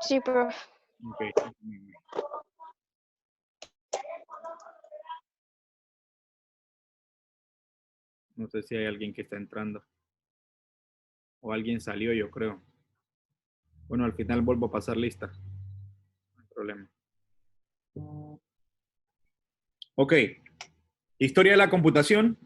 Sí, profe. Ok. No sé si hay alguien que está entrando. O alguien salió, yo creo. Bueno, al final vuelvo a pasar lista. No hay problema. Ok. Historia de la computación.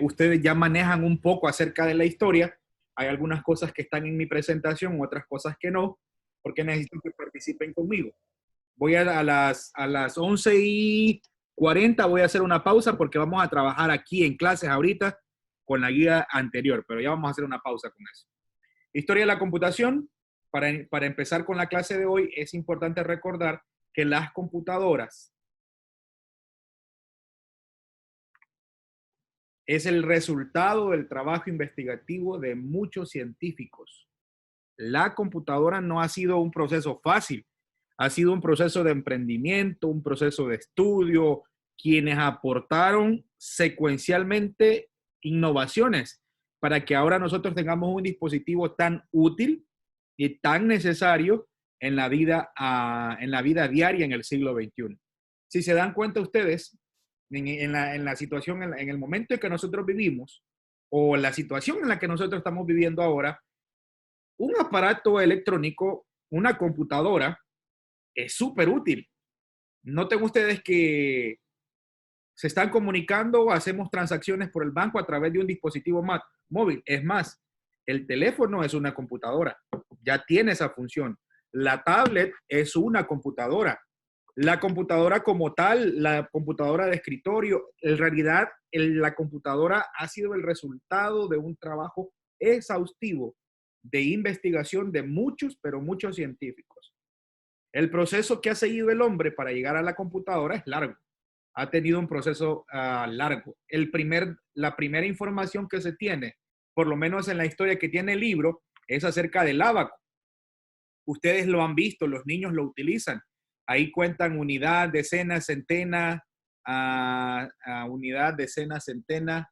Ustedes ya manejan un poco acerca de la historia. Hay algunas cosas que están en mi presentación, otras cosas que no, porque necesito que participen conmigo. Voy a las 11:40, voy a hacer una pausa porque vamos a trabajar aquí en clases ahorita con la guía anterior, pero ya vamos a hacer una pausa con eso. Historia de la computación. Para empezar con la clase de hoy, es importante recordar que las computadoras es el resultado del trabajo investigativo de muchos científicos. La computadora no ha sido un proceso fácil, ha sido un proceso de emprendimiento, un proceso de estudio, quienes aportaron secuencialmente innovaciones para que ahora nosotros tengamos un dispositivo tan útil y tan necesario en la vida diaria en el siglo XXI. Si se dan cuenta ustedes, en la situación, en el momento en que nosotros vivimos, o la situación en la que nosotros estamos viviendo ahora, un aparato electrónico, una computadora, es súper útil. Noten ustedes que se están comunicando, hacemos transacciones por el banco a través de un dispositivo móvil. Es más, el teléfono es una computadora, ya tiene esa función. La tablet es una computadora. La computadora como tal, la computadora de escritorio, en realidad la computadora ha sido el resultado de un trabajo exhaustivo de investigación de muchos, pero muchos científicos. El proceso que ha seguido el hombre para llegar a la computadora es largo. Ha tenido un proceso largo. La primera información que se tiene, por lo menos en la historia que tiene el libro, es acerca del ábaco. Ustedes lo han visto, los niños lo utilizan. Ahí cuentan unidad, decena, centena, unidad, decena, centena,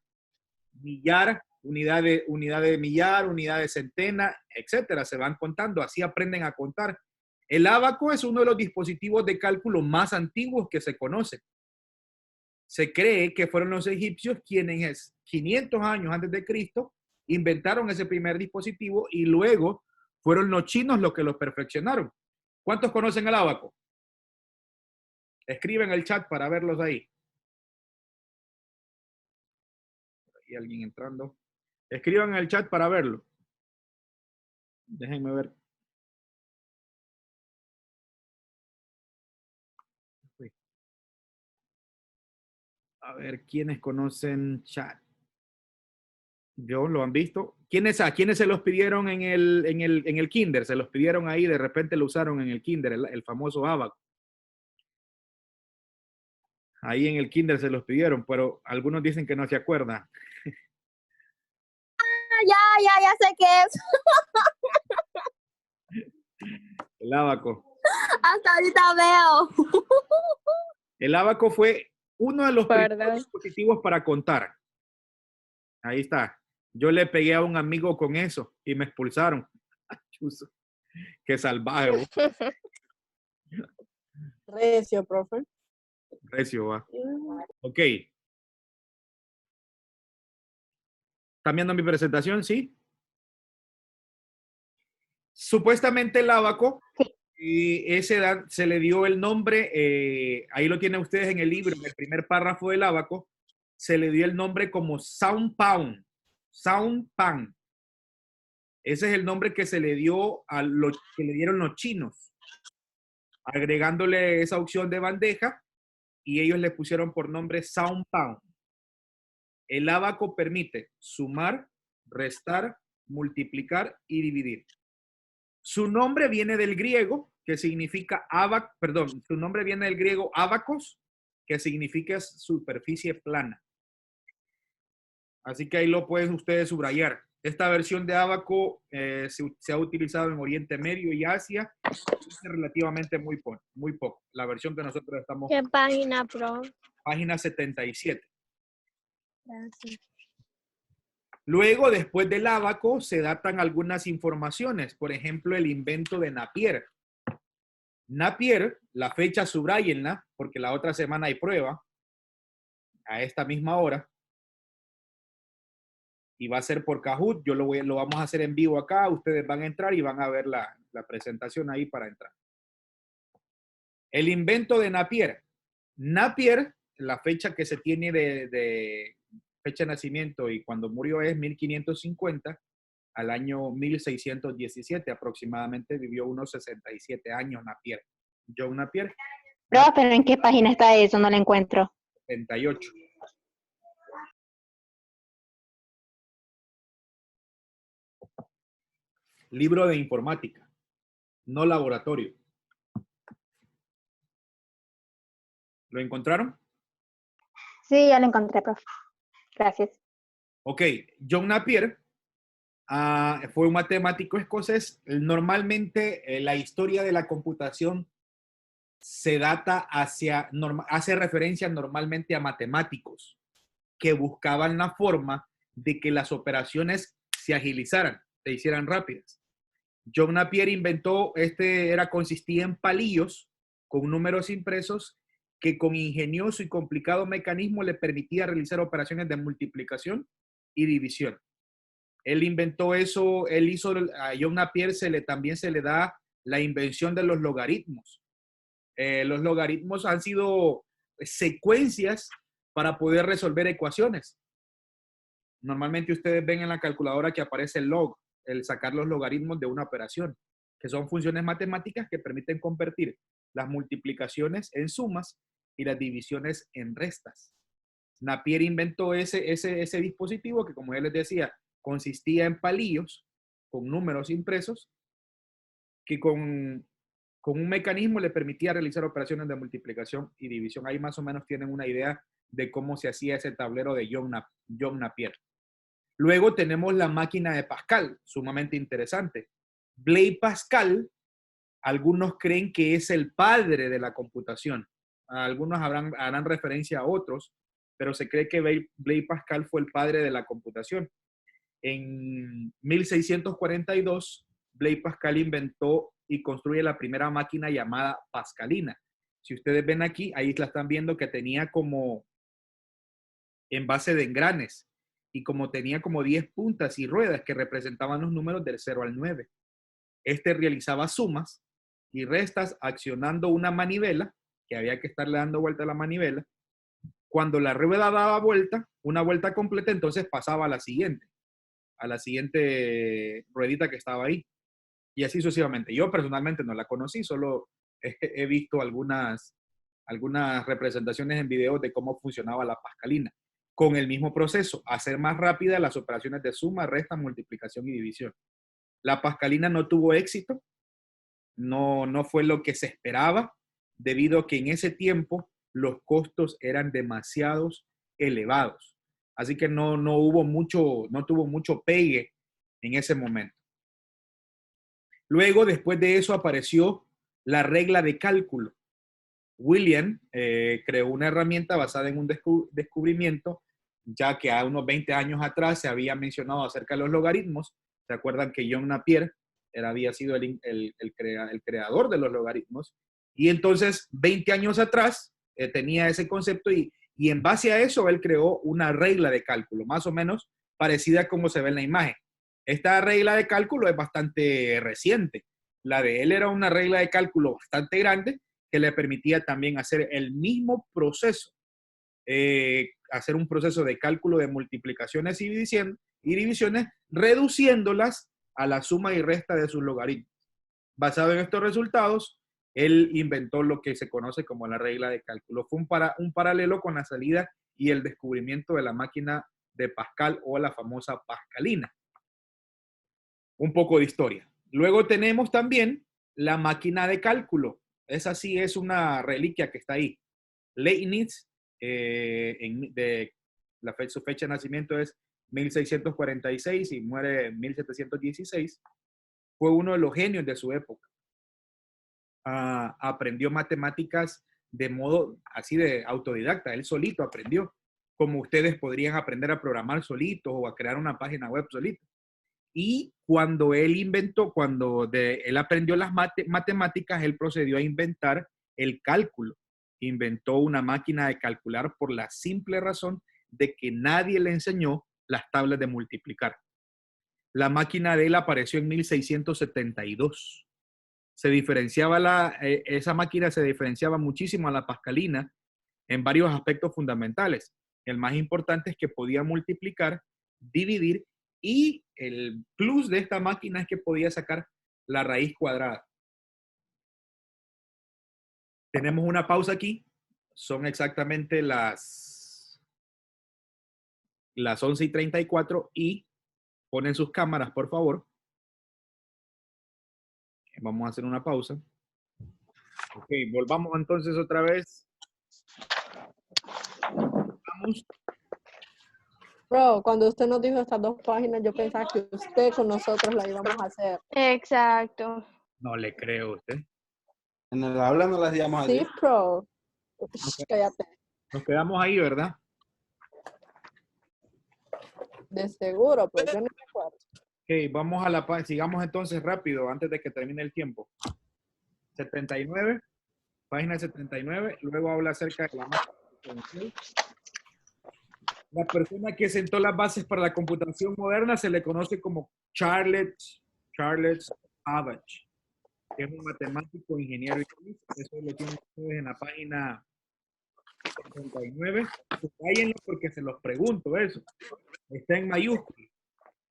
millar, unidad de millar, unidad de centena, etcétera. Se van contando, así aprenden a contar. El ábaco es uno de los dispositivos de cálculo más antiguos que se conocen. Se cree que fueron los egipcios quienes 500 años antes de Cristo inventaron ese primer dispositivo y luego fueron los chinos los que lo perfeccionaron. ¿Cuántos conocen el ábaco? Escriben el chat para verlos ahí. Hay alguien entrando. Escriban en el chat para verlo. Déjenme ver. A ver, ¿quiénes conocen chat? ¿Yo lo han visto? ¿A quiénes se los pidieron en el kinder? Se los pidieron ahí, de repente lo usaron en el kinder, el famoso ábaco. Ahí en el kinder se los pidieron, pero algunos dicen que no se acuerdan. Ya sé qué es. El ábaco. Hasta ahorita veo. El ábaco fue uno de los primeros dispositivos para contar. Ahí está. Yo le pegué a un amigo con eso y me expulsaron. Chuzo. Qué salvaje. Recio, profe. Recio, va. Ok. ¿Están viendo mi presentación? ¿Sí? Supuestamente el ábaco, se le dio el nombre, ahí lo tienen ustedes en el libro, en el primer párrafo del ábaco, se le dio el nombre como Sound Pound. Sound Pan. Ese es el nombre que se le dio a lo que le dieron los chinos, agregándole esa opción de bandeja y ellos le pusieron por nombre Sound Pound. El ábaco permite sumar, restar, multiplicar y dividir. Su nombre viene del griego, que significa su nombre viene del griego abacos, que significa superficie plana. Así que ahí lo pueden ustedes subrayar. Esta versión de ábaco se ha utilizado en Oriente Medio y Asia relativamente muy poco. La versión que nosotros estamos... ¿Qué página, pro? Página 77. Gracias. Luego, después del ábaco, se datan algunas informaciones. Por ejemplo, el invento de Napier. Napier, la fecha subrayenla, porque la otra semana hay prueba, a esta misma hora, y va a ser por Kahoot. Lo vamos a hacer en vivo acá, ustedes van a entrar y van a ver la presentación ahí para entrar. El invento de Napier. Napier, la fecha que se tiene de fecha de nacimiento y cuando murió es 1550, al año 1617 aproximadamente, vivió unos 67 años Napier. John Napier. Profe, ¿en qué página está eso? No lo encuentro. 78. Libro de informática, no laboratorio. ¿Lo encontraron? Sí, ya lo encontré, profe. Gracias. Ok, John Napier fue un matemático escocés. Normalmente la historia de la computación se data hace referencia normalmente a matemáticos que buscaban la forma de que las operaciones se agilizaran, se hicieran rápidas. John Napier inventó, consistía en palillos con números impresos que con ingenioso y complicado mecanismo le permitía realizar operaciones de multiplicación y división. Él inventó eso, a John Napier también se le da la invención de los logaritmos. Los logaritmos han sido secuencias para poder resolver ecuaciones. Normalmente ustedes ven en la calculadora que aparece el log, el sacar los logaritmos de una operación, que son funciones matemáticas que permiten convertir las multiplicaciones en sumas y las divisiones en restas. Napier inventó ese dispositivo que, como ya les decía, consistía en palillos con números impresos que con un mecanismo le permitía realizar operaciones de multiplicación y división. Ahí más o menos tienen una idea de cómo se hacía ese tablero de John Napier. Luego tenemos la máquina de Pascal, sumamente interesante. Blaise Pascal, algunos creen que es el padre de la computación. Algunos harán referencia a otros, pero se cree que Blaise Pascal fue el padre de la computación. En 1642, Blaise Pascal inventó y construye la primera máquina llamada Pascalina. Si ustedes ven aquí, ahí la están viendo que tenía como en base de engranes y como tenía como 10 puntas y ruedas que representaban los números del 0 al 9. Realizaba sumas y restas accionando una manivela, que había que estarle dando vuelta a la manivela. Cuando la rueda daba vuelta, una vuelta completa, entonces pasaba a la siguiente ruedita que estaba ahí. Y así sucesivamente. Yo personalmente no la conocí, solo he visto algunas representaciones en videos de cómo funcionaba la Pascalina. Con el mismo proceso, hacer más rápidas las operaciones de suma, resta, multiplicación y división. La Pascalina no tuvo éxito, no fue lo que se esperaba, debido a que en ese tiempo los costos eran demasiado elevados. Así que no tuvo mucho pegue en ese momento. Luego, después de eso, apareció la regla de cálculo. William creó una herramienta basada en un descubrimiento, ya que a unos 20 años atrás se había mencionado acerca de los logaritmos. ¿Se acuerdan que John Napier había sido el creador de los logaritmos? Y entonces, 20 años atrás, tenía ese concepto y en base a eso, él creó una regla de cálculo, más o menos parecida a como se ve en la imagen. Esta regla de cálculo es bastante reciente. La de él era una regla de cálculo bastante grande que le permitía también hacer el mismo proceso, hacer un proceso de cálculo de multiplicaciones y divisiones, reduciéndolas a la suma y resta de sus logaritmos. Basado en estos resultados, él inventó lo que se conoce como la regla de cálculo. Fue un paralelo con la salida y el descubrimiento de la máquina de Pascal o la famosa Pascalina. Un poco de historia. Luego tenemos también la máquina de cálculo. Esa sí es una reliquia que está ahí. Leibniz, su fecha de nacimiento es 1646 y muere en 1716. Fue uno de los genios de su época. Aprendió matemáticas de modo así de autodidacta. Él solito aprendió, como ustedes podrían aprender a programar solitos o a crear una página web solitos. Y cuando él aprendió las matemáticas, él procedió a inventar el cálculo. Inventó una máquina de calcular por la simple razón de que nadie le enseñó las tablas de multiplicar. La máquina de él apareció en 1672. Esa máquina se diferenciaba muchísimo a la pascalina en varios aspectos fundamentales. El más importante es que podía multiplicar, dividir, y el plus de esta máquina es que podía sacar la raíz cuadrada. Tenemos una pausa aquí. Son exactamente las 11:34 y ponen sus cámaras, por favor. Vamos a hacer una pausa. Ok, volvamos entonces otra vez. Vamos. Bro, cuando usted nos dijo estas 2 páginas, yo pensaba que usted con nosotros la íbamos a hacer. Exacto. No le creo a usted. En el aula no las hacíamos Sí, así. bro. Cállate. Nos quedamos ahí, ¿verdad? De seguro, pero yo no me acuerdo. Ok, vamos a la página. Sigamos entonces rápido antes de que termine el tiempo. 79, página 79. Luego habla acerca de la máquina. La persona que sentó las bases para la computación moderna se le conoce como Charles Babbage, que es un matemático, ingeniero y químico. Eso lo tienen ustedes en la página 79. Cállenlo porque se los pregunto eso. Está en mayúsculas.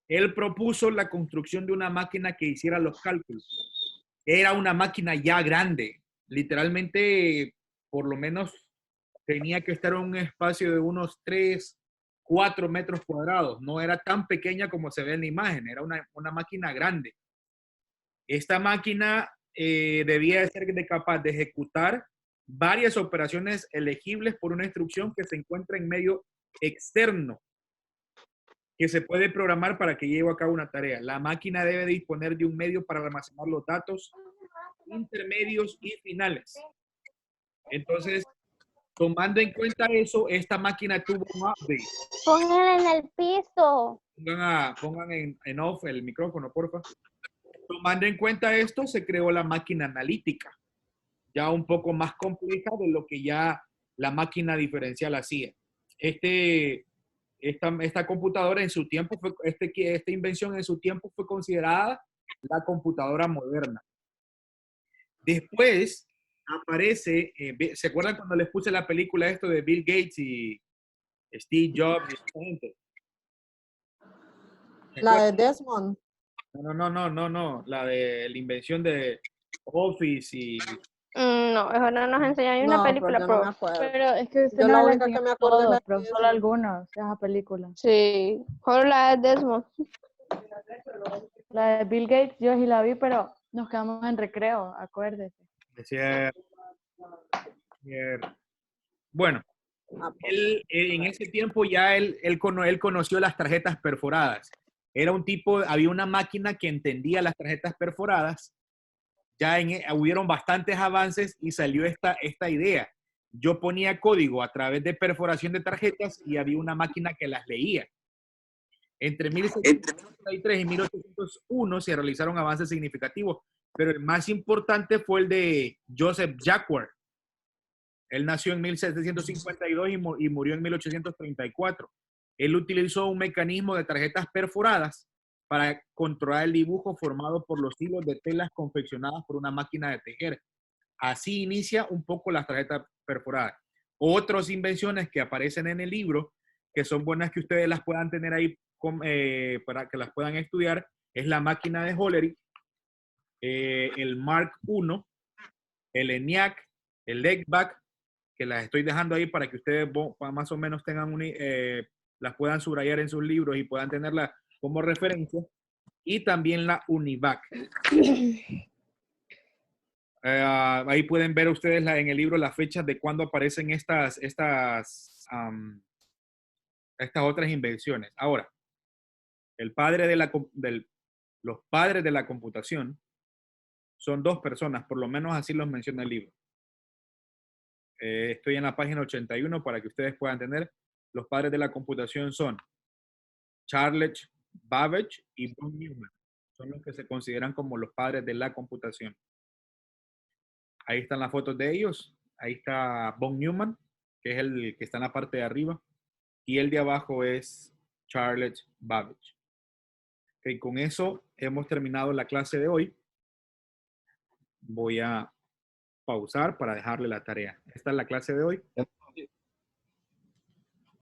Él propuso la construcción de una máquina que hiciera los cálculos. Era una máquina ya grande. Literalmente, por lo menos, tenía que estar en un espacio de unos 3, 4 metros cuadrados. No era tan pequeña como se ve en la imagen. Era una máquina grande. Esta máquina debía de ser capaz de ejecutar varias operaciones elegibles por una instrucción que se encuentra en medio externo, que se puede programar para que lleve a cabo una tarea. La máquina debe disponer de un medio para almacenar los datos intermedios y finales. Entonces, tomando en cuenta eso, esta máquina tuvo un update. Pónganla en el piso. Pongan en off el micrófono, porfa. Tomando en cuenta esto, se creó la máquina analítica, ya un poco más compleja de lo que ya la máquina diferencial hacía. Esta computadora en su tiempo, esta invención en su tiempo fue considerada la computadora moderna. Después aparece, ¿se acuerdan cuando les puse la película esto de Bill Gates y Steve Jobs y esa gente? La de Desmond. No, la de la invención de Office y... No, eso no nos enseñan ni una No, película, pero yo no me prof. acuerdo. Pero es que usted Yo no la la única que enseñó me acuerdo es todo, la pero de solo Desmond. algunos, esa película. Sí, solo la de Desmond. La de Bill Gates, yo sí la vi, pero nos quedamos en recreo, acuérdese. Decía, bueno, Ah, pues. él, en ese tiempo ya él conoció las tarjetas perforadas. Era un tipo, había una máquina que entendía las tarjetas perforadas. Ya hubieron bastantes avances y salió esta idea. Yo ponía código a través de perforación de tarjetas y había una máquina que las leía. Entre 1793 y 1801 se realizaron avances significativos, pero el más importante fue el de Joseph Jacquard. Él nació en 1752 y murió en 1834. Él utilizó un mecanismo de tarjetas perforadas para controlar el dibujo formado por los hilos de telas confeccionadas por una máquina de tejer. Así inicia un poco las tarjetas perforadas. Otras invenciones que aparecen en el libro, que son buenas que ustedes las puedan tener ahí para que las puedan estudiar, es la máquina de Hollerith, el Mark I, el ENIAC, el LEGBAC, que las estoy dejando ahí para que ustedes más o menos tengan las puedan subrayar en sus libros y puedan tenerla como referencia. Y también la UNIVAC. Ahí pueden ver ustedes en el libro las fechas de cuándo aparecen estas otras invenciones. Ahora, los padres de la computación son 2 personas, por lo menos así los menciona el libro. Estoy en la página 81 para que ustedes puedan tener. Los padres de la computación son Charles Babbage y von Neumann. Son los que se consideran como los padres de la computación. Ahí están las fotos de ellos. Ahí está von Neumann, que es el que está en la parte de arriba. Y el de abajo es Charles Babbage. Ok, con eso hemos terminado la clase de hoy. Voy a pausar para dejarle la tarea. Esta es la clase de hoy.